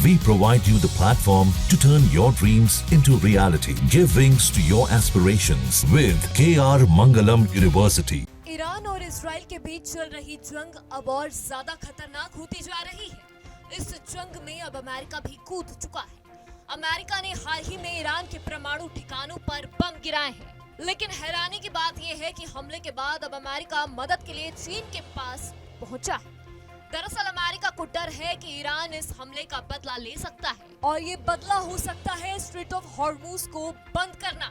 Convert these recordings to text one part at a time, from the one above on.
We provide you the platform to turn your dreams into reality. Give wings to your aspirations with KR Mangalam University. Iran और Israel के बीच चल रही जंग अब और ज्यादा खतरनाक होती जा रही है। इस जंग में अब अमेरिका भी कूद चुका है। अमेरिका ने हाल ही में ईरान के परमाणु ठिकानों पर बम गिराए हैं। लेकिन हैरानी की बात यह है कि हमले के बाद अब अमेरिका मदद के लिए चीन के पास पहुंचा है। दरअसल अमेरिका को डर है कि ईरान इस हमले का बदला ले सकता है और ये बदला हो सकता है स्ट्रेट ऑफ हॉर्मुज को बंद करना।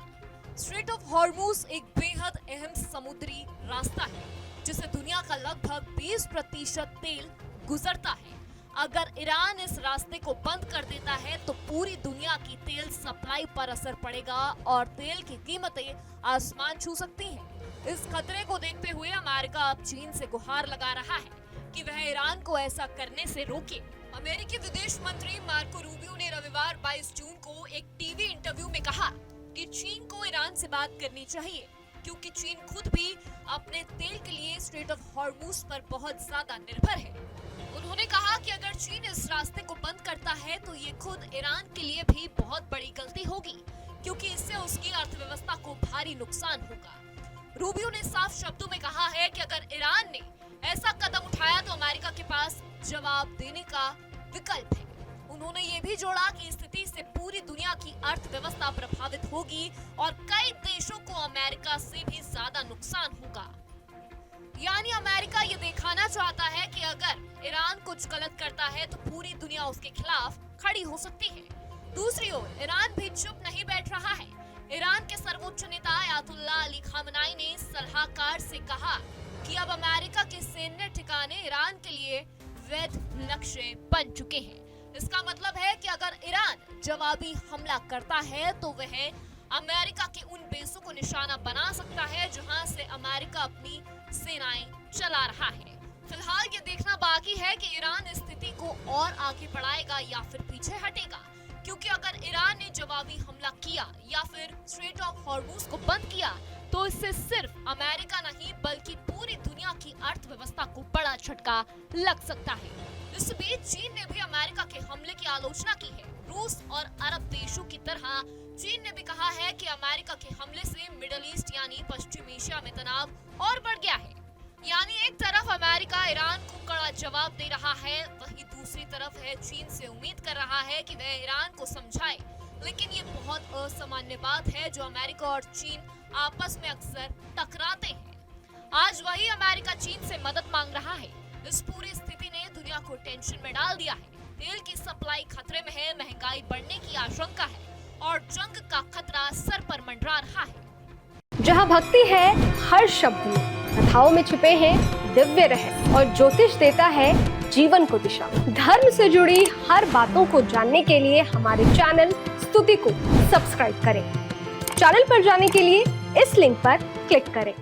स्ट्रेट ऑफ हॉर्मुज एक बेहद अहम समुद्री रास्ता है जिसे दुनिया का लगभग 20% तेल गुजरता है। अगर ईरान इस रास्ते को बंद कर देता है तो पूरी दुनिया की तेल सप्लाई पर असर पड़ेगा और तेल की कीमतें आसमान छू सकती हैं। इस खतरे को देखते हुए अमेरिका अब चीन से गुहार लगा रहा है कि वह ईरान को ऐसा करने से रोके। अमेरिकी विदेश मंत्री मार्को रूबियो ने रविवार 22 जून को एक टीवी इंटरव्यू में कहा कि चीन को ईरान से बात करनी चाहिए क्योंकि चीन खुद भी अपने तेल के लिए स्ट्रेट ऑफ हॉर्मुज पर बहुत ज्यादा निर्भर है। उन्होंने कहा कि अगर चीन इस रास्ते को बंद करता है तो ये खुद ईरान के लिए भी बहुत बड़ी गलती होगी क्योंकि इससे उसकी अर्थव्यवस्था को भारी नुकसान होगा। रूबियो ने साफ शब्दों में कहा है कि अगर ईरान ने ऐसा कदम उठाया तो अमेरिका के पास जवाब देने का विकल्प है। उन्होंने ये भी जोड़ा कि स्थिति से पूरी दुनिया की अर्थव्यवस्था प्रभावित होगी और कई देशों को अमेरिका से भी ज्यादा नुकसान होगा। यानी अमेरिका ये दिखाना चाहता है कि अगर ईरान कुछ गलत करता है तो पूरी दुनिया उसके खिलाफ खड़ी हो सकती है। दूसरी ओर ईरान भी चुप नहीं बैठ रहा है। ईरान के सर्वोच्च नेता अयातुल्लाह अली खामनाई ने सलाहकार से कहा कि अब अमेरिका के सैन्य ठिकाने ईरान के लिए वैध लक्ष्य बन चुके हैं। इसका मतलब है कि अगर ईरान जवाबी हमला करता है तो वह अमेरिका के उन बेसों को निशाना बना सकता है जहां से अमेरिका अपनी सेनाएं चला रहा है। फिलहाल ये देखना बाकी है कि ईरान इस स्थिति को और आगे बढ़ाएगा या फिर पीछे हटेगा, क्योंकि अगर ईरान ने जवाबी हमला किया या फिर स्ट्रेट ऑफ हॉर्मुज को बंद किया तो इससे सिर्फ अमेरिका नहीं बल्कि पूरी दुनिया की अर्थव्यवस्था को बड़ा झटका लग सकता है। इस बीच चीन ने भी अमेरिका के हमले की आलोचना की है। रूस और अरब देशों की तरह चीन ने भी कहा है कि अमेरिका के हमले से मिडिल ईस्ट यानी पश्चिम एशिया में तनाव और बढ़ गया है। यानी एक तरफ अमेरिका ईरान को कड़ा जवाब दे रहा है, वहीं दूसरी तरफ है चीन से उम्मीद कर रहा है कि वह ईरान को समझाए। लेकिन ये बहुत असामान्य बात है जो अमेरिका और चीन आपस में अक्सर टकराते हैं। आज वही अमेरिका चीन से मदद मांग रहा है। इस पूरी स्थिति ने दुनिया को टेंशन में डाल दिया है। तेल की सप्लाई खतरे में है, महंगाई बढ़ने की आशंका है और जंग का खतरा सर पर मंडरा रहा है। जहां भक्ति है हर शब्द में, कथाओं में छुपे हैं दिव्य रहस्य और ज्योतिष देता है जीवन को दिशा। धर्म से जुड़ी हर बातों को जानने के लिए हमारे चैनल स्तुति को सब्सक्राइब करें। चैनल पर जाने के लिए इस लिंक पर क्लिक करें।